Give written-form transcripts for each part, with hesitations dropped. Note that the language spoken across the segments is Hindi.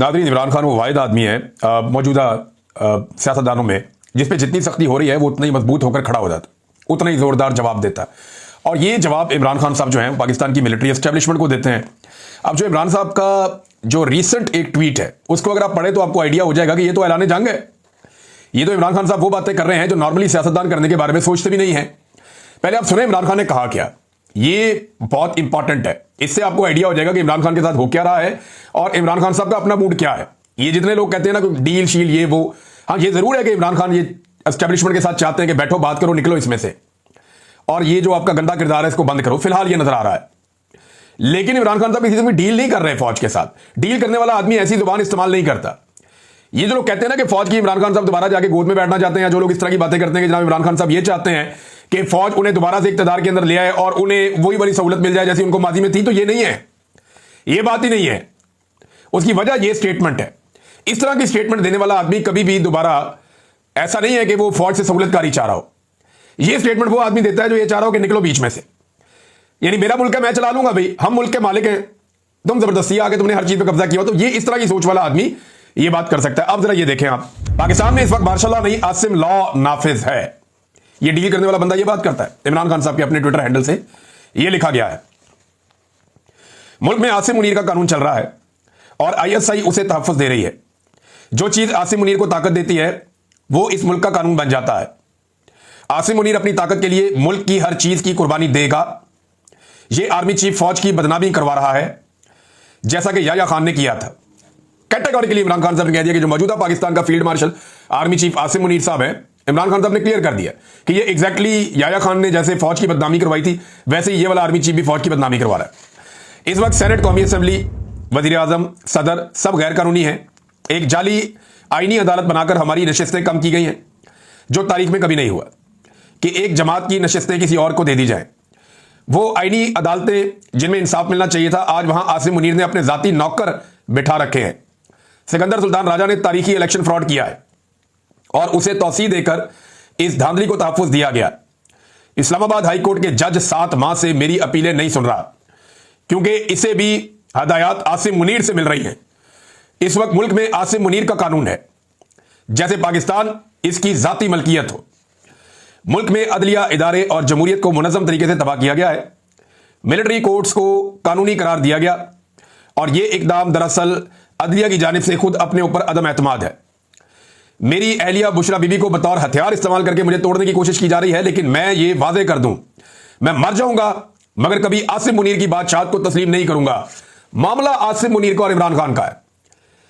नाज़रीन, इमरान खान वो वाहिद आदमी है मौजूदा सियासतदानों में जिस पे जितनी सख्ती हो रही है वो उतना ही मजबूत होकर खड़ा हो जाता है, उतना ही ज़ोरदार जवाब देता है। और ये जवाब इमरान खान साहब जो हैं पाकिस्तान की मिलिट्री एस्टेब्लिशमेंट को देते हैं। अब जो इमरान साहब का जो रिसेंट एक ट्वीट है उसको अगर आप पढ़े तो आपको आइडिया हो जाएगा कि ये तो ऐलान जंग है। ये तो इमरान खान साहब वो बातें कर रहे हैं जो नॉर्मली सियासतदान करने के बारे में सोचते भी नहीं है। पहले आप सुने इमरान खान ने कहा क्या, ये बहुत इंपॉर्टेंट है। इससे आपको आइडिया हो जाएगा कि इमरान खान के साथ हो क्या रहा है और इमरान खान साहब का अपना मूड क्या है। ये जितने लोग कहते हैं ना कि डील शील ये वो, हाँ ये जरूर है कि इमरान खान ये एस्टेब्लिशमेंट के साथ चाहते हैं कि बैठो बात करो निकलो इसमें से, और ये जो आपका गंदा किरदार है इसको बंद करो। फिलहाल ये नजर आ रहा है, लेकिन इमरान खान साहब किसी से भी डील नहीं कर रहे। फौज के साथ डील करने वाला आदमी ऐसी जुबान इस्तेमाल नहीं करता। ये जो लोग कहते हैं ना कि फौज की इमरान खान साहब दोबारा जाके गोद में बैठना चाहते हैं, जो लोग इस तरह की बातें करते हैं कि जनाब इमरान खान साहब ये चाहते हैं कि फौज उन्हें दोबारा से इक्तदार के अंदर ले आए और उन्हें वही वाली सहूलत मिल जाए जैसी उनको माजी में थी, तो ये नहीं है, ये बात ही नहीं है। उसकी वजह ये स्टेटमेंट है। इस तरह की स्टेटमेंट देने वाला आदमी कभी भी दोबारा, ऐसा नहीं है कि वो फौज से सहूलतकारी चाह रहा हो। ये स्टेटमेंट वो आदमी देता है जो ये चाह रहा हो कि निकलो बीच में से, यानी मेरा मुल्क है मैं चला लूंगा, भाई हम मुल्क के मालिक हैं, तुम जबरदस्ती आके तुमने हर चीज पे कब्जा किया। तो ये इस तरह की सोच वाला आदमी ये बात कर सकता है। अब जरा ये देखें आप, पाकिस्तान में इस वक्त मार्शल लॉ नहीं आसिम लॉ नाफिज है। ये डील करने वाला बंदा ये बात करता है। इमरान खान साहब के अपने ट्विटर हैंडल से ये लिखा गया है, मुल्क में आसिम मुनीर का कानून चल रहा है और आईएसआई उसे तहफ्फुज़ दे रही है। जो चीज आसिम मुनीर को ताकत देती है वो इस मुल्क का कानून बन जाता है। आसिम मुनीर अपनी ताकत के लिए मुल्क की हर चीज की कुर्बानी देगा। यह आर्मी चीफ फौज की बदनामी करवा रहा है जैसा कि याया खान ने किया था। कैटेगोरिकली इमरान खान साहब ने कह दिया कि जो मौजूदा पाकिस्तान का field marshal army chief Asim Munir साहब है, इमरान खान साहब ने क्लियर कर दिया कि ये एग्जैक्टली याया खान ने जैसे फौज की बदनामी करवाई थी वैसे ये वाला आर्मी चीफ भी फौज की बदनामी करवा रहा है। इस वक्त सेनेट, कौमी असेंबली, वजीर आजम, सदर सब गैर कानूनी है। एक जाली आईनी अदालत बनाकर हमारी नशिस्तें कम की गई हैं, जो तारीख में कभी नहीं हुआ कि एक जमात की नशिस्तें किसी और को दे दी जाए। वो आईनी अदालतें जिनमें इंसाफ मिलना चाहिए था, आज वहां आसिम मुनीर ने अपने जाती नौकर बिठा रखे हैं। सिकंदर सुल्तान राजा ने तारीखी इलेक्शन फ्रॉड किया है और उसे तौसीह देकर इस धांधली को तहफ्फुज़ दिया गया। इस्लामाबाद हाई कोर्ट के जज 7 माह से मेरी अपीलें नहीं सुन रहा क्योंकि इसे भी हदायत आसिम मुनीर से मिल रही हैं। इस वक्त मुल्क में आसिम मुनीर का कानून है जैसे पाकिस्तान इसकी जाती मलकियत हो। मुल्क में अदलिया इदारे और जमहूरियत को मुनज़्ज़म तरीके से तबाह किया गया है। मिलिट्री कोर्ट्स को कानूनी करार दिया गया और यह इकदाम दरअसल अदलिया की जानिब से खुद अपने ऊपर अदम एतमाद है। मेरी अहलिया बुशरा बीबी को बतौर हथियार इस्तेमाल करके मुझे तोड़ने की कोशिश की जा रही है, लेकिन मैं ये वादे कर दूं, मैं मर जाऊंगा मगर कभी आसिम मुनीर की बादशाहत को तस्लीम नहीं करूंगा। मामला आसिम मुनीर का और इमरान खान का है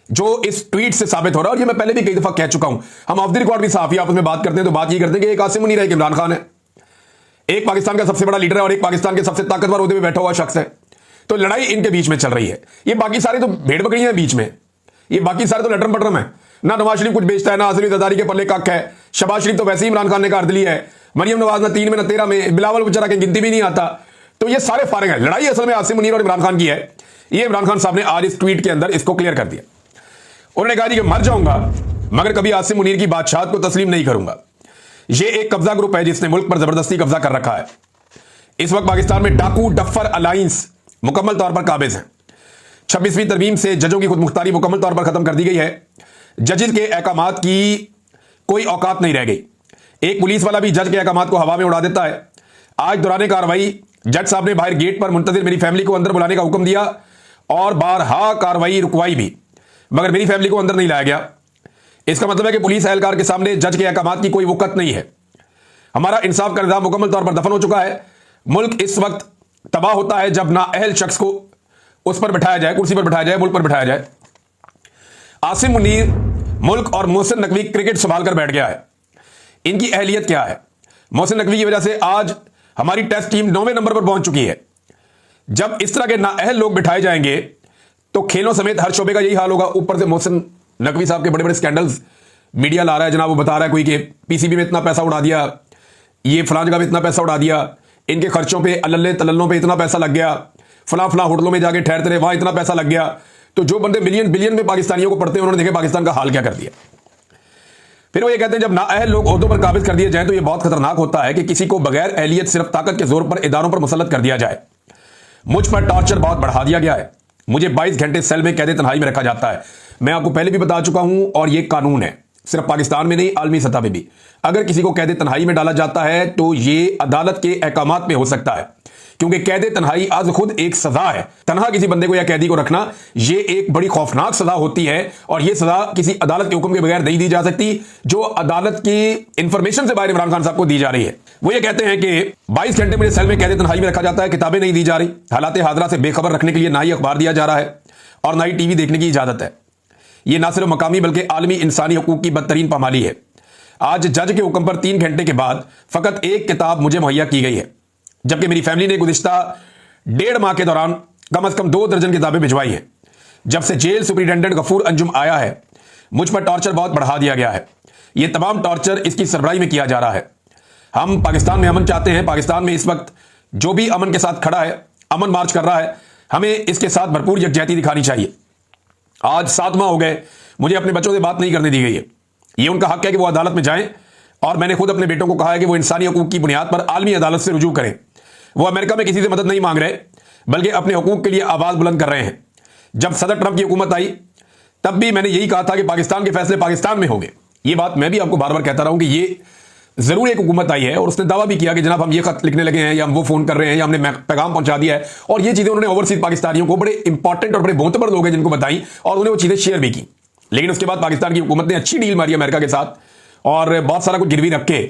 जो इस ट्वीट से साबित हो रहा है। और ये मैं पहले भी कई दफा कह चुका हूं, हम ऑफ द रिकॉर्ड भी साफी आपस में बात करते हैं तो बात ये करते हैं कि एक आसिम मुनीर है, एक इमरान खान है, एक पाकिस्तान का सबसे बड़ा लीडर है और एक पाकिस्तान के सबसे ताकतवर ओहदे पे बैठा हुआ शख्स है। तो लड़ाई इनके बीच में चल रही है। ये बाकी सारे तो भेड़ बकरियां हैं बीच में, ये बाकी सारे तो लटरम पटरम है। ना नवाज शरीफ कुछ बेचता है, ना आसिम जरदारी के पल्ले कक है। शहबाज शरीफ तो वैसे ही इमरान खान ने कार दिली है। मरियम नवाज ना 3 में ना 13 में, बिलावल बेचारा की गिनती भी नहीं आता। तो ये सारे फारिग हैं। लड़ाई असल में आसिम मुनीर और इमरान खान की है। ये इमरान खान साहब ने आज इस ट्वीट के अंदर इसको क्लियर कर दिया। उन्होंने कहा कि मर जाऊंगा मगर कभी आसिम मुनीर की बादशाहत को तस्लीम नहीं करूंगा। यह एक कब्जा ग्रुप है जिसने मुल्क पर जबरदस्ती कब्जा कर रखा है। इस वक्त पाकिस्तान में डाकू डफर अलायंस मुकम्मल तौर पर काबिज है। 26वीं तरमीम से जजों की खुदमुख्तारी मुकम्मल तौर पर खत्म कर दी गई है। जजेस के अहकामात की कोई औकात नहीं रह गई। एक पुलिस वाला भी जज के अहकामात को हवा में उड़ा देता है। आज दौरान कार्रवाई जज साहब ने बाहर गेट पर मुंतजिर मेरी फैमिली को अंदर बुलाने का हुक्म दिया और बारहा कार्रवाई रुकवाई भी, मगर मेरी फैमिली को अंदर नहीं लाया गया। इसका मतलब है कि पुलिस एहलकार के सामने जज के अहकामात की कोई वक़्त नहीं है। हमारा इंसाफ का निज़ाम मुकम्मल तौर पर दफन हो चुका है। मुल्क इस वक्त तबाह होता है जब नाअहल शख्स को उस पर बिठाया जाए, कुर्सी पर बिठाया जाए, मुल्क पर बिठाया जाए। आसिम मुनीर मुल्क और मोहसिन नकवी क्रिकेट संभाल कर बैठ गया है। इनकी अहलियत क्या है? मोहसिन नकवी की वजह से आज हमारी टेस्ट टीम 9वें नंबर पर पहुंच चुकी है। जब इस तरह के नाअहल लोग बिठाए जाएंगे तो खेलों समेत हर शोबे का यही हाल होगा। ऊपर से मोहसिन नकवी साहब के बड़े बड़े स्कैंडल्स मीडिया ला रहा है, जनाब वो बता रहा है कोई कि पीसीबी में इतना पैसा उड़ा दिया, ये फलां जगह में इतना पैसा उड़ा दिया, इनके खर्चों पे अल्ले तल्लों पे इतना पैसा लग गया, फलां फलां होटलों में जाके ठहरते रहे वहां इतना पैसा लग गया। तो जो बंदे मिलियन बिलियन में पाकिस्तानियों को पढ़ते हैं उन्होंने देखे पाकिस्तान का हाल क्या कर दिया। फिर वो ये कहते हैं जब नाअहल लोग ओहदों पर काबिज कर दिए जाए तो ये बहुत खतरनाक होता है कि किसी को बगैर अहलियत सिर्फ ताकत के जोर पर इदारों पर मुसल्लत कर दिया जाए। मुझ पर टॉर्चर बहुत बढ़ा दिया गया है। मुझे 22 घंटे सेल में कैद तन्हाई में रखा जाता है। मैं आपको पहले भी बता चुका हूं, और यह कानून है, सिर्फ पाकिस्तान में नहीं, आलमी सतह पे भी। अगर किसी को कैद तन्हाई में डाला जाता है तो यह अदालत के अहकामात में हो सकता है, क्योंकि कैद तन्हाई आज खुद एक सजा है। तन्हा किसी बंदे को या कैदी को रखना यह एक बड़ी खौफनाक सजा होती है, और यह सजा किसी अदालत के हुक्म के बगैर नहीं दी जा सकती, जो अदालत की इंफॉर्मेशन से बाहर इमरान खान साहब को दी जा रही है। वो ये कहते हैं कि 22 घंटे मुझे सेल में कैद तन्हाई में रखा जाता है, किताबें नहीं दी जा रही, हालात हाजरा से बेखबर रखने के लिए ना ही अखबार दिया जा रहा है और ना ही टीवी देखने की इजाजत है। यह ना सिर्फ मकामी बल्कि आलमी इंसानी हकूक की बदतरीन पामाली है। आज जज के हुक्म पर 3 घंटे के बाद फकत एक किताब मुझे मुहैया की गई है, जबकि मेरी फैमिली ने गुज़िश्ता 1.5 माह के दौरान कम से कम 2 दर्जन किताबें भिजवाई हैं। जब से जेल सुपरिटेंडेंट गफूर अंजुम आया है, मुझ पर टॉर्चर बहुत बढ़ा दिया गया है। यह तमाम टॉर्चर इसकी सरबराही में किया जा रहा है। हम पाकिस्तान में अमन चाहते हैं। पाकिस्तान में इस वक्त जो भी अमन के साथ खड़ा है, अमन मार्च कर रहा है, हमें इसके साथ भरपूर यकजहती दिखानी चाहिए। आज 7 माह हो गए मुझे अपने बच्चों से बात नहीं करने दी गई है। यह उनका हक है कि वो अदालत में जाएं, और मैंने खुद अपने बेटों को कहा है कि वो इंसानी हकूक की बुनियाद पर आलमी अदालत से रुजू करें। वो अमेरिका में किसी से मदद नहीं मांग रहे, बल्कि अपने हकूक के लिए आवाज बुलंद कर रहे हैं। जब सदर ट्रंप की हुकूमत आई, तब भी मैंने यही कहा था कि पाकिस्तान के फैसले पाकिस्तान में होंगे। ये बात मैं भी आपको बार बार कहता रहा हूं कि ये जरूर एक हुकूमत आई है, और उसने दावा भी किया कि जनाब हम ये खत लिखने लगे हैं, या हम वो फोन कर रहे हैं, या हमने पैगाम पहुंचा दिया है। और ये चीजें उन्होंने ओवरसीज पाकिस्तानियों को, बड़े इंपॉर्टेंट और बड़े मोतबर लोग हैं जिनको बताई, और उन्हें वो चीजें शेयर भी की। लेकिन उसके बाद पाकिस्तान की हुकूमत ने अच्छी डील मारी अमेरिका के साथ, और बहुत सारा कुछ गिरवी रख के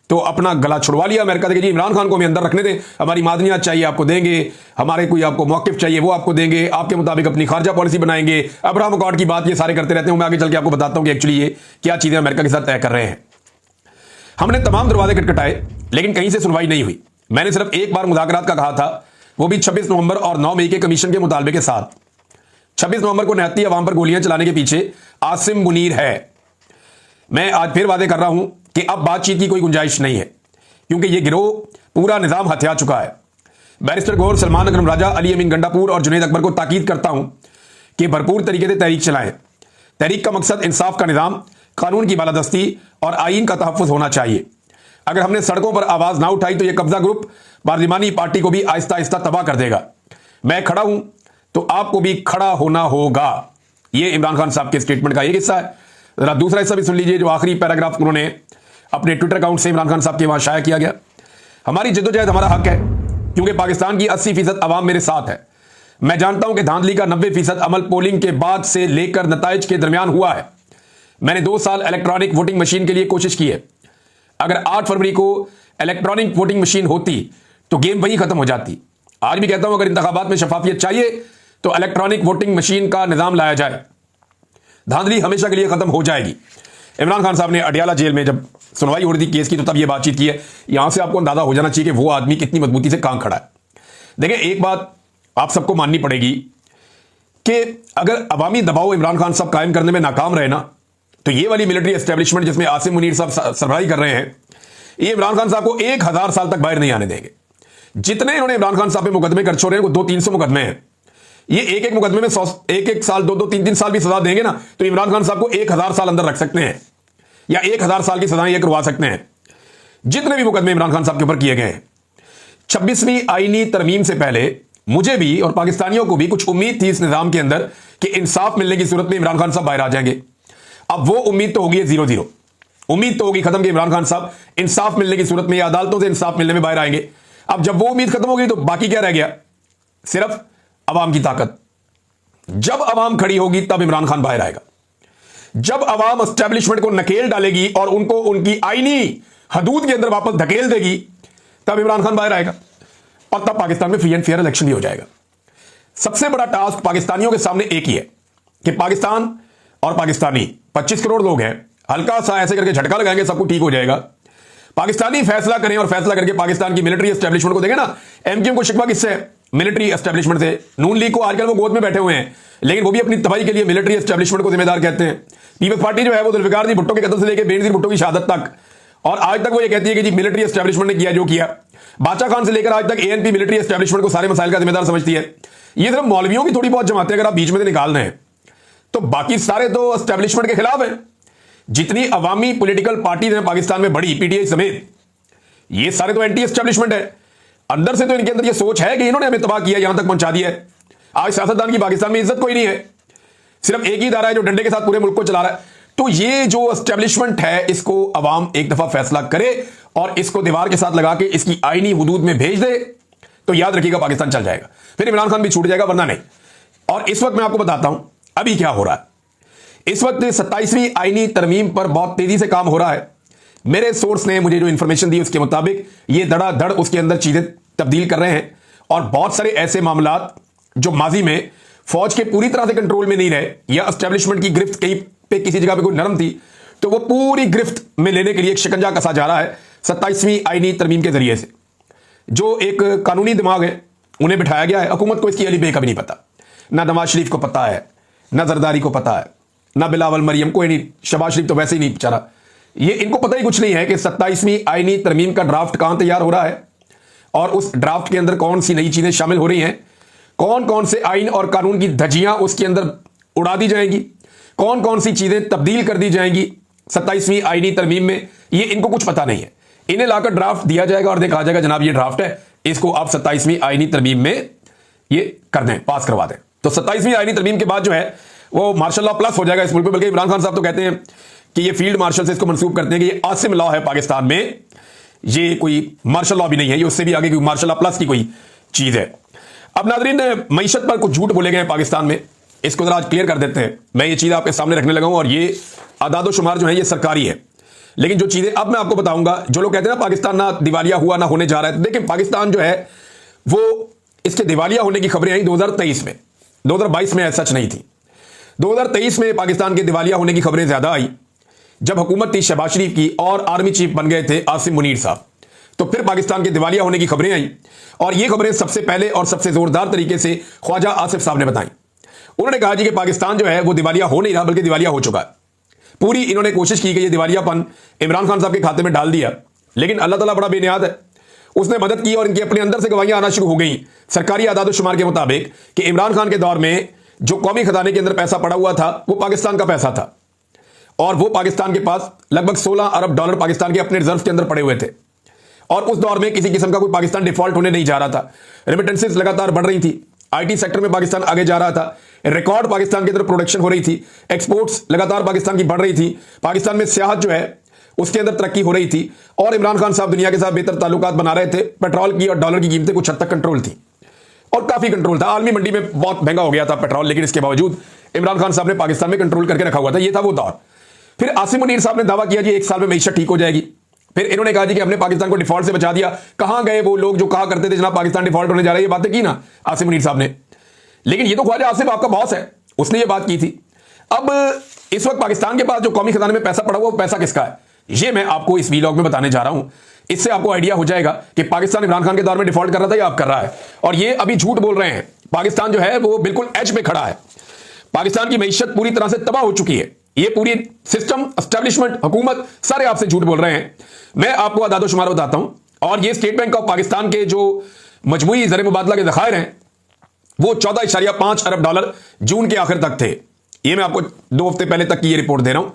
तो अपना गला छुड़वा लिया अमेरिका से कि इमरान खान को हमें अंदर रखने दें, हमारी मादनियात चाहिए आपको देंगे, हमारे कोई आपको मौकिफ चाहिए वो आपको देंगे, आपके मुताबिक अपनी खारजा पॉलिसी बनाएंगे, अब्राहम अकॉर्ड की बात ये सारे करते रहते हैं। मैं आगे चल के आपको बताता हूं कि एक्चुअली ये क्या चीजें अमेरिका के साथ तय कर रहे हैं। हमने तमाम दरवाजे खटखटाए, लेकिन कहीं से सुनवाई नहीं हुई। मैंने सिर्फ एक बार मुज़ाकरात का कहा था, वो भी 26 नवंबर और 9 मई के कमीशन के मुतालबे के साथ। 26 नवंबर को निहत्ती अवाम पर गोलियां चलाने के पीछे आसिम मुनीर है। मैं आज फिर वादे कर रहा हूं कि अब बातचीत की कोई गुंजाइश नहीं है, क्योंकि यह गिरोह पूरा निजाम हथिया चुका है। बैरिस्टर गौर, सलमान अकरम राजा, अली अमीन गंडापुर और जुनैद अकबर को ताकीद करता हूं कि भरपूर तरीके से तहरीक चलाएं। तहरीक का मकसद इंसाफ का निजाम, कानून की बालादस्ती और आईन का तहफ़्फ़ुज़ होना चाहिए। अगर हमने सड़कों पर आवाज ना उठाई तो यह कब्जा ग्रुप पार्लिमानी पार्टी को भी आहिस्ता आहिस्ता तबाह कर देगा। मैं खड़ा हूं तो आपको भी खड़ा होना होगा। यह इमरान खान साहब के स्टेटमेंट का एक हिस्सा है। जरा दूसरा हिस्सा भी सुन लीजिए, जो आखिरी पैराग्राफ उन्होंने अपने ट्विटर अकाउंट से इमरान खान साहब के वहां शाया किया गया। हमारी जद्दोजहद हमारा हक है, क्योंकि पाकिस्तान की 80% अवाम मेरे साथ है। मैं जानता हूं कि धांधली का 90% अमल पोलिंग के बाद से लेकर नताइज के दरमियान हुआ है। मैंने 2 साल इलेक्ट्रॉनिक वोटिंग मशीन के लिए कोशिश की है। अगर 8 फरवरी को इलेक्ट्रॉनिक वोटिंग मशीन होती तो गेम वहीं खत्म हो जाती। आज भी कहता हूं, अगर इंतखाबात में शफाफियत चाहिए तो इलेक्ट्रॉनिक वोटिंग मशीन का निजाम लाया जाए, धांधली हमेशा के लिए खत्म हो जाएगी। इमरान खान साहब ने अडियाला जेल में जब सुनवाई हो रही थी केस की, तो तब यह बातचीत की है। यहां से आपको अंदाजा हो जाना चाहिए कि वो आदमी कितनी मजबूती से काम खड़ा है। देखिए, एक बात आप सबको माननी पड़ेगी कि अगर अवामी दबाव इमरान खान साहब कायम करने में नाकाम रहे ना, तो ये वाली मिलिट्री एस्टेब्लिशमेंट जिसमें आसिम मुनीर साहब सरबराही कर रहे हैं, ये इमरान खान साहब को 1000 साल तक बाहर नहीं आने देंगे। जितने इन्होंने इमरान खान साहब पे मुकदमे कर छोड़े हैं, वो 200-300 मुकदमे हैं। ये एक मुकदमे में 1-1 साल, 2-3 साल भी सजा देंगे ना, तो इमरान खान साहब को 1000 साल अंदर रख सकते हैं, या 1000 साल की सजाएं ये करवा सकते हैं। जितने भी मुकदमे इमरान खान साहब के ऊपर किए गए हैं। 26वीं आईनी तरमीम से पहले मुझे भी और पाकिस्तानियों को भी कुछ उम्मीद थी इस निजाम के अंदर कि इंसाफ मिलने की सूरत में इमरान खान साहब बाहर आ जाएंगे। अब वो उम्मीद तो होगी 0-0, उम्मीद तो होगी खत्म कि इमरान खान साहब इंसाफ मिलने की सूरत में या अदालतों से इंसाफ मिलने में बाहर आएंगे। अब जब वो उम्मीद खत्म हो गई तो बाकी क्या रह गया? सिर्फ अवाम की ताकत। जब अवाम खड़ी होगी तब इमरान खान बाहर आएगा। जब अवाम एस्टेब्लिशमेंट को नकेल डालेगी और उनको उनकी आईनी हदूद के अंदर वापस धकेल देगी, तब इमरान खान बाहर आएगा, और तब पाकिस्तान में फ्री एंड फेयर इलेक्शन भी हो जाएगा। सबसे बड़ा टास्क पाकिस्तानियों के सामने एक ही है कि पाकिस्तान और पाकिस्तानी 25 करोड़ लोग हैं, हल्का सा ऐसे करके झटका लगाएंगे, सब कुछ ठीक हो जाएगा। पाकिस्तानी फैसला करें और फैसला करके पाकिस्तान की मिलिट्री एस्टेब्लिशमेंट को देंगे ना। एमक्यूएम को शिकवा किससे है? मिलिट्री एस्टेब्लिशमेंट से। नून लीग को आजकल वो गोद में बैठे हुए हैं, लेकिन वो भी अपनी तबाही के लिए मिलिट्री एस्टेब्लिशमेंट को जिम्मेदार कहते हैं। पीपल्स पार्टी जो है वो जुल्फिकार जी भुट्टो के कत्ल से लेकर बेनजीर भुट्टो की शहादत तक, और आज तक वो ये कहती है कि जी मिलिट्री एस्टेब्लिशमेंट ने किया जो किया। बादशाह खान से लेकर आज तक एएनपी मिलिट्री एस्टेब्लिशमेंट को सारे मसाइल का जिम्मेदार समझती है। ये सिर्फ मौलवियों की थोड़ी बहुत जमातें अगर आप बीच में से निकाल रहे हैं, तो बाकी सारे तो एस्टेब्लिशमेंट के खिलाफ हैं। जितनी अवामी पॉलिटिकल पार्टीज हैं पाकिस्तान में बड़ी, पीटीआई समेत, ये सारे तो एंटी एस्टेब्लिशमेंट है। अंदर से तो इनके अंदर ये सोच है कि इन्होंने हमें तबाह किया, यहां तक पहुंचा दिया है। आज सियासतदान की पाकिस्तान में इज्जत कोई नहीं है। सिर्फ एक ही इदारा है जो डंडे के साथ पूरे मुल्क को चला रहा है। तो ये जो एस्टेब्लिशमेंट है, इसको अवाम एक दफा फैसला करे और इसको दीवार के साथ लगा के इसकी आईनी हुदूद में भेज दे, तो याद रखिएगा पाकिस्तान चल जाएगा, फिर इमरान खान भी छूट जाएगा, वरना नहीं। और इस वक्त मैं आपको बताता हूं अभी क्या हो रहा है। इस वक्त 27वीं आईनी तरमीम पर बहुत तेजी से काम हो रहा है। मेरे सोर्स ने मुझे जो इंफॉर्मेशन दी उसके मुताबिक ये धड़ाधड़ उसके अंदर चीजें तब्दील कर रहे हैं, और बहुत सारे ऐसे मामलात जो माजी में फौज के पूरी तरह से कंट्रोल में नहीं रहे, या एस्टेब्लिशमेंट की गिरफ्त कहीं पे किसी जगह पे कोई नरम थी, तो वो पूरी गिरफ्त में लेने के लिए एक शिकंजा कसा जा रहा है 27वीं आईनी तरमीम के जरिए से। जो एक कानूनी दिमाग है उन्हें बिठाया गया है। हुकूमत को इसकी अली बे का भी नहीं पता, ना नवाज शरीफ को पता है, ना जरदारी को पता है, ना बिलावल मरियम को नहीं, शहबाज शरीफ तो वैसे ही नहीं बेचारा, ये इनको पता ही कुछ नहीं है कि 27वीं आईनी तरमीम का ड्राफ्ट कहां तैयार हो रहा है और उस ड्राफ्ट के अंदर कौन सी नई चीजें शामिल हो रही हैं, कौन कौन से आइन और कानून की धज्जियां उसके अंदर उड़ा दी जाएंगी, कौन कौन सी चीजें तब्दील कर दी जाएंगी 27वीं आईनी तरमीम में, ये इनको कुछ पता नहीं है। इन्हें लाकर ड्राफ्ट दिया जाएगा और देखा जाएगा जनाब ये ड्राफ्ट है, इसको आप 27वीं आईनी तरमीम में ये कर दें, पास करवा दें। तो 27वीं आईनी तरमीम के बाद जो है वो मार्शल लॉ प्लस हो जाएगा इस मुल्क में। बल्कि इमरान खान साहब तो कहते हैं कि ये फील्ड मार्शल से इसको मंसूब करते हैं कि ये आसिम लॉ है पाकिस्तान में, ये कोई मार्शल लॉ भी नहीं है, ये उससे भी आगे मार्शल लॉ प्लस की कोई चीज है। अब नाज़रीन, मईशत पर कुछ झूठ बोले गए हैं पाकिस्तान में, इसको जरा आज क्लियर कर देते हैं। मैं ये चीज आपके सामने रखने लगा हूं और ये आदाद शुमार जो है ये सरकारी है, लेकिन जो चीजें अब मैं आपको बताऊंगा, जो लोग कहते हैं ना पाकिस्तान ना दिवालिया हुआ ना होने जा रहा है, तो देखिए पाकिस्तान जो है वो इसके दिवालिया होने की खबरें आई 2023 में, 2022 में सच नहीं थी। 2023 में पाकिस्तान के दिवालिया होने की खबरें ज्यादा आई जब हुकूमत थी शहबाज शरीफ की और आर्मी चीफ बन गए थे आसिम मुनीर साहब, तो फिर पाकिस्तान के दिवालिया होने की खबरें आई। और ये खबरें सबसे पहले और सबसे जोरदार तरीके से ख्वाजा आसिफ साहब ने बताई। उन्होंने कहा जी कि पाकिस्तान जो है वो दिवालिया हो नहीं रहा बल्कि दिवालिया हो चुका है। पूरी इन्होंने कोशिश की कि ये दिवालियापन इमरान खान साहब के खाते में डाल दिया, लेकिन अल्लाह ताला बड़ा बेनियाद है, उसने मदद की और इनके अपने अंदर से गवाहियां आना शुरू हो गई सरकारी आदाद शुमार के मुताबिक कि इमरान खान के दौर में जो कौमी खजाने के अंदर पैसा पड़ा हुआ था वो पाकिस्तान का पैसा था, और वो पाकिस्तान के पास लगभग 16 अरब डॉलर पाकिस्तान के अपने रिजर्व के अंदर पड़े हुए थे। और उस दौर में किसी किस्म का कोई पाकिस्तान डिफॉल्ट होने नहीं जा रहा था, रेमिटेंसेस लगातार बढ़ रही थी, आईटी सेक्टर में पाकिस्तान आगे जा रहा था, रिकॉर्ड पाकिस्तान के अंदर प्रोडक्शन हो रही थी, एक्सपोर्ट्स लगातार पाकिस्तान की बढ़ रही थी, पाकिस्तान में सियाहत जो है उसके अंदर तरक्की हो रही थी, और इमरान खान साहब दुनिया के साथ बेहतर ताल्लुकात बना रहे थे। पेट्रोल की और डॉलर की कीमतें कुछ हद तक कंट्रोल थी और काफी कंट्रोल था। आलमी मंडी में बहुत महंगा हो गया था पेट्रोल, लेकिन इसके बावजूद इमरान खान साहब ने पाकिस्तान में कंट्रोल करके रखा हुआ था। ये था वो दौर। फिर आसिम मुनीर साहब ने दावा किया जी 1 साल में मईशत ठीक हो जाएगी। फिर इन्होंने कहा जी कि हमने पाकिस्तान को डिफॉल्ट से बचा दिया। कहां गए वो लोग जो कहा करते थे जनाब पाकिस्तान डिफॉल्ट होने जा रहा है, ये बातें की ना आसिम मुनीर साहब ने, लेकिन ये तो ख्वाजा आसिफ आपका बॉस है, उसने ये बात की थी। अब इस वक्त पाकिस्तान के पास जो कौमी खजाने में पैसा पड़ा हुआ वो पैसा किसका है, ये मैं आपको इस वीलॉग में बताने जा रहा हूं। इससे आपको आइडिया हो जाएगा कि पाकिस्तान इमरान खान के दौर में डिफॉल्ट कर रहा था या अब कर रहा है। और ये अभी झूठ बोल रहे हैं, पाकिस्तान जो है वो बिल्कुल एज पे खड़ा है। पाकिस्तान की मईशत पूरी तरह से तबाह हो चुकी है। ये पूरी सिस्टम, एस्टेब्लिशमेंट, हुकूमत सारे आपसे झूठ बोल रहे हैं। मैं आपको आदाद शुमार बताता हूं, और ये स्टेट बैंक ऑफ पाकिस्तान के जो मजमूई ज़र मुबादला के ज़खायर हैं वो 14.5 अरब डॉलर जून के आखिर तक थे। ये मैं आपको 2 हफ्ते पहले तक की ये रिपोर्ट दे रहा हूं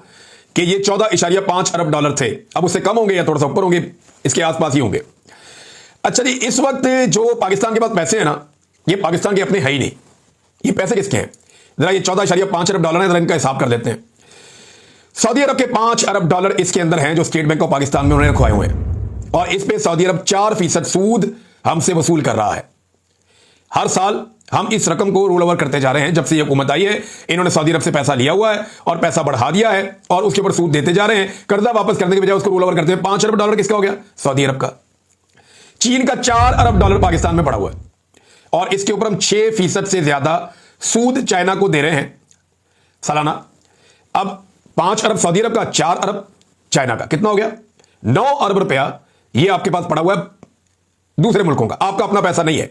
कि ये 14.5 अरब डॉलर थे। अब उससे कम होंगे या थोड़ा सा ऊपर होंगे, इसके आसपास ही होंगे। अच्छा जी, इस वक्त जो पाकिस्तान के पास पैसे हैं ना, ये पाकिस्तान के अपने है ही नहीं। ये पैसे किसके हैं, जरा ये 14.5 अरब डॉलर है, जरा इनका हिसाब कर लेते हैं। सऊदी अरब के 5 अरब डॉलर इसके अंदर हैं जो स्टेट बैंक ऑफ पाकिस्तान में उन्होंने रखवाए हुए हैं, और इस पे सऊदी अरब 4% सूद हमसे वसूल कर रहा है। हर साल हम इस रकम को रोल ओवर करते जा रहे हैं। जब से ये हुकूमत आई है इन्होंने सऊदी अरब से पैसा लिया हुआ है और पैसा बढ़ा दिया है और उसके ऊपर सूद देते जा रहे हैं। कर्जा वापस करने के बजाय उसको रोल ओवर करते हैं। 5 अरब डॉलर किसका हो गया, सऊदी अरब का। चीन का 4 अरब डॉलर पाकिस्तान में पड़ा हुआ है, और इसके ऊपर हम 6% से ज्यादा सूद चाइना को दे रहे हैं सालाना। अब 5 अरब सऊदी अरब का, 4 अरब चाइना का, कितना हो गया, 9 अरब रुपया ये आपके पास पड़ा हुआ है दूसरे मुल्कों का, आपका अपना पैसा नहीं है।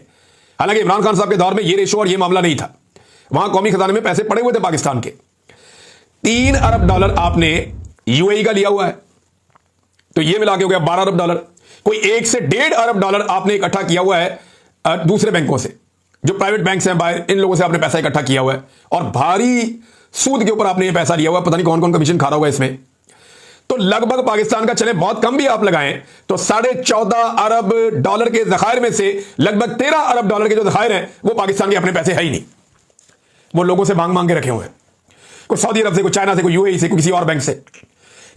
हालांकि इमरान खान साहब के दौर में ये रेशो और ये मामला नहीं था, वहां कौमी खजाने में पैसे पड़े हुए थे पाकिस्तान के। 3 अरब डॉलर आपने यूएई का लिया हुआ है, तो ये मिला के हो गया 12 अरब डॉलर। कोई 1 से 1.5 अरब डॉलर आपने इकट्ठा किया हुआ है दूसरे बैंकों से, जो प्राइवेट बैंक हैं बाहर, इन लोगों से आपने पैसा इकट्ठा किया हुआ है, और भारी सूद के ऊपर आपने ये पैसा लिया हुआ है। पता नहीं कौन कौन कमीशन खा रहा होगा इसमें। तो लगभग पाकिस्तान का, चले बहुत कम भी आप लगाएं तो 14.5 अरब डॉलर के जखायर में से लगभग 13 अरब डॉलर के जो जखायर हैं वो पाकिस्तान के अपने पैसे है ही नहीं, वो लोगों से मांग मांग के रखे हुए हैं। कोई सऊदी अरब से, कोई चाइना से, कोई यूएई से, कोई किसी और बैंक से।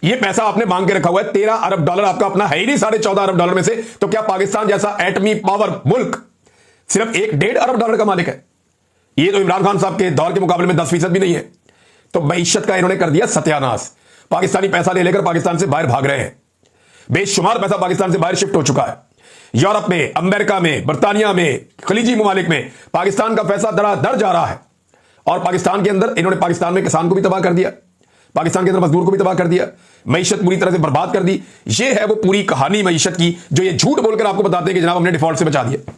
ये पैसा आपने मांग के रखा हुआ है। 13 अरब डॉलर आपका अपना है ही नहीं 14.5 अरब डॉलर में से। तो क्या पाकिस्तान जैसा एटमी पावर मुल्क सिर्फ 1.5 अरब डॉलर का मालिक है? ये तो इमरान खान साहब के दौर के मुकाबले में 10% भी नहीं है। तो मईशत का इन्होंने कर दिया सत्यानाश। पाकिस्तानी पैसा ले लेकर पाकिस्तान से बाहर भाग रहे हैं। बेशुमार पैसा पाकिस्तान से बाहर शिफ्ट हो चुका है। यूरोप में, अमेरिका में, बर्तानिया में, खलीजी ममालिक में पाकिस्तान का पैसा धड़ाधड़ जा रहा है। और पाकिस्तान के अंदर इन्होंने पाकिस्तान में किसान को भी तबाह कर दिया, पाकिस्तान के अंदर मजदूर को भी तबाह कर दिया, मईशत पूरी तरह से बर्बाद कर दी। ये है वो पूरी कहानी मईशत की, जो ये झूठ बोलकर आपको बताते हैं कि जनाब हमने डिफॉल्ट से बचा दिया।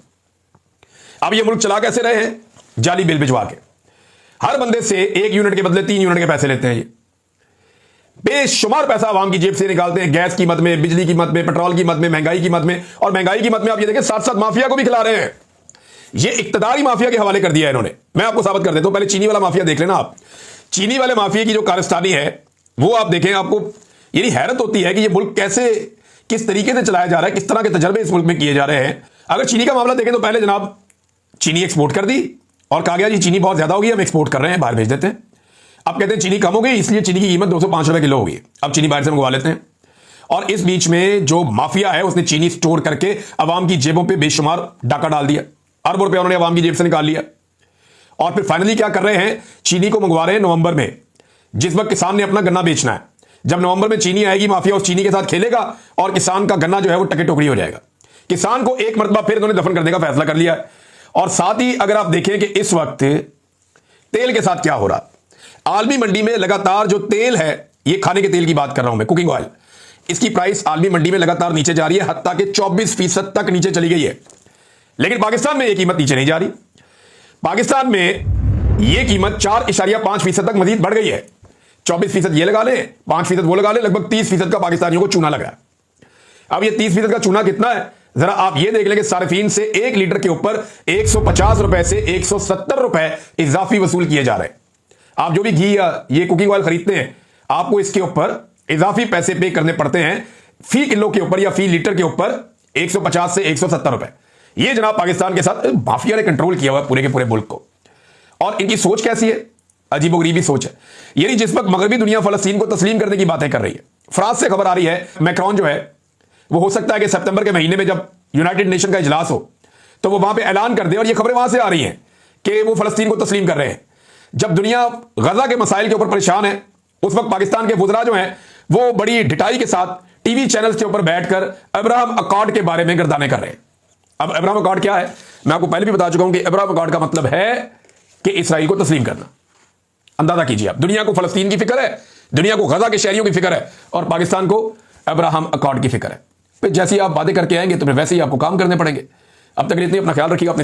अब ये मुल्क चला कैसे रहे हैं? जाली बिल भिजवा के। हर बंदे से 1 यूनिट के बदले 3 यूनिट के पैसे लेते हैं। ये बेशुमार पैसा आवाम की जेब से निकालते हैं, गैस कीमत में, बिजली कीमत में, पेट्रोल कीमत में, महंगाई कीमत में। और महंगाई कीमत में आप ये देखें साथ साथ माफिया को भी खिला रहे हैं। ये इक्तदारी माफिया के हवाले कर दिया है इन्होंने। मैं आपको साबित कर देता हूं। पहले चीनी वाला माफिया देख लेना आप। चीनी वाले माफिया की जो कारस्तानी है वो आप देखें, आपको यही हैरत होती है कि ये मुल्क कैसे, किस तरीके से चलाया जा रहा है, किस तरह के तजर्बे इस मुल्क में किए जा रहे हैं। अगर चीनी का मामला देखें तो पहले जनाब चीनी एक्सपोर्ट कर दी और कहा गया जी चीनी बहुत ज्यादा होगी, हम एक्सपोर्ट कर रहे हैं, बाहर भेज देते हैं। अब कहते हैं चीनी कम हो गई, इसलिए चीनी की कीमत 205 रुपए किलो होगी, अब चीनी बाहर से मंगवा लेते हैं। और इस बीच में जो माफिया है उसने चीनी स्टोर करके अवाम की जेबों पे बेशुमार डाका डाल दिया। अरबों रुपया उन्होंने अवाम की जेब से निकाल लिया। और फिर फाइनली क्या कर रहे हैं? चीनी को मंगवा रहे हैं नवंबर में, जिस वक्त किसान ने अपना गन्ना बेचना है। जब नवंबर में चीनी आएगी, माफिया उस चीनी के साथ खेलेगा और किसान का गन्ना जो है वो टके टोकरी हो जाएगा। किसान को एक मरतबा फिर इन्होंने दफन करने का फैसला कर लिया है। और साथ ही अगर आप देखें कि इस वक्त तेल के साथ क्या हो रहा, आलमी मंडी में लगातार जो तेल है, ये खाने के तेल की बात कर रहा हूं मैं, कुकिंग ऑयल, इसकी प्राइस आलमी मंडी में लगातार नीचे जा रही है, हत्ता के 24% तक नीचे चली गई है। लेकिन पाकिस्तान में यह कीमत नीचे नहीं जा रही। पाकिस्तान में यह कीमत 4.5% तक मजीद बढ़ गई है। 24% ये लगा ले, 5% वो लगा ले, लगभग 30% का पाकिस्तानियों को चूना लगा है। अब ये 30% का चूना कितना है जरा आप ये देख लें कि सार्फिन से 1 लीटर के ऊपर 150 रुपए से 170 रुपए इजाफी वसूल किए जा रहे हैं। आप जो भी घी या ये कुकिंग ऑयल खरीदते हैं, आपको इसके ऊपर इजाफी पैसे पे करने पड़ते हैं, फी किलो के ऊपर या फी लीटर के ऊपर 150 से 170 रुपए। ये जनाब पाकिस्तान के साथ माफिया ने कंट्रोल किया हुआ पूरे के पूरे मुल्क को। और इनकी सोच कैसी है? अजीबोगरीबी सोच है। यानी जिस वक्त मगरबी दुनिया फलस्तीन को तस्लीम करने की बातें कर रही है, फ्रांस से खबर आ रही है मैक्रोन जो है वो हो सकता है कि सितंबर के महीने में जब यूनाइटेड नेशन का इजलास हो तो वो वहां पे ऐलान कर दे। और ये खबरें वहां से आ रही हैं कि वो फलस्तीन को तस्लीम कर रहे हैं। जब दुनिया गजा के मसाइल के ऊपर परेशान है, उस वक्त पाकिस्तान के वुज़रा जो हैं वो बड़ी ढिठाई के साथ टीवी चैनल्स के ऊपर बैठकर अब्राहम अकॉर्ड के बारे में गर्दाने कर रहे हैं। अब अब्राहम अकॉर्ड क्या है? मैं आपको पहले भी बता चुका हूं कि अब्राहम अकॉर्ड का मतलब है कि इसराइल को तस्लीम करना। अंदाजा कीजिए आप, दुनिया को फलस्तीन की फिक्र है, दुनिया को गजा के शहरियों की फिक्र है, और पाकिस्तान को अब्राहम अकॉर्ड की फिक्र है। फिर जैसी आप बातें करके आएंगे तो फिर वैसे ही आपको काम करने पड़ेंगे। अब तक इतनी अपना ख्याल रखिएगा अपने